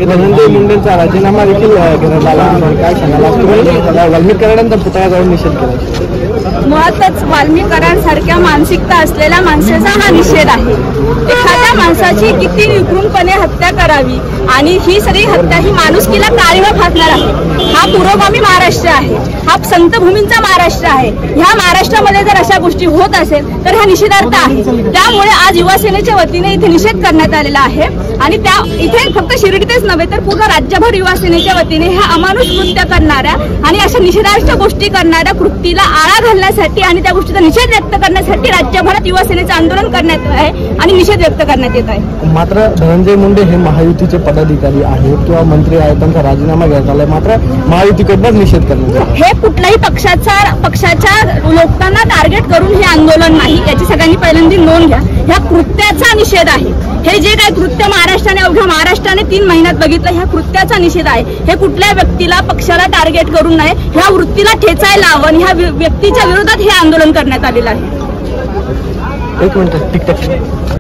धनंजय मुंडेंचा राजीनामा देखील घेण्यात आला, काय सांगाल? वाल्मिक कराडांचा पुतळा जाऊन निषेध केला. मुळातच वाल्मिक कराडांसारख्या मानसिकता असलेल्या माणसाचा हा निषेध आहे. एखाद्या माणसाची किती निकृणपणे हत्या करावी आणि ही सगळी हत्या ही माणुसकीला काळीमा फासणार आहे. हा पुरोगामी महाराष्ट्र आहे, हा संतभूमींचा महाराष्ट्र आहे. ह्या महाराष्ट्रामध्ये जर अशा गोष्टी होत असेल तर हा निषेधार्थ आहे. त्यामुळे आज युवासेनेच्या वतीने इथे निषेध करण्यात आलेला आहे आणि त्या इथे फक्त शिर्डीतच नव्हे तर पूर्ण राज्यभर युवासेनेच्या वतीने ह्या अमानुष कृत्य करणाऱ्या आणि अशा निषेधार्थ गोष्टी करणाऱ्या कृतीला आळा घालण्यासाठी आणि त्या गोष्टीचा निषेध व्यक्त करण्यासाठी राज्यभरात युवासेनेचं आंदोलन करण्यात आहे आणि निषेध व्यक्त करण्यात येत आहे. मात्र धनंजय मुंडे हे महायुतीचे पदाधिकारी आहेत किंवा मंत्री आहेत, त्यांचा राजीनामा घेण्यात आलाय, मात्र महायुतीकडून निषेध करण्यात हे कुठल्याही पक्षाच्या लोकांना टार्गेट करून हे आंदोलन नाही, याची सगळ्यांनी पहिल्यांदा नोंद घ्या. ह्या कृत्याचा निषेध आहे. हे जे काही कृत्य महाराष्ट्राने अवघ्या महाराष्ट्राने 3 महिन्यात बघितलं, ह्या कृत्याचा निषेध आहे. हे कुठल्या व्यक्तीला पक्षाला टार्गेट करून नाही, ह्या वृत्तीला ठेचायला लावून ह्या व्यक्तीच्या विरोधात हे आंदोलन करण्यात आलेलं आहे. एक मिनिट, ठीक आहे.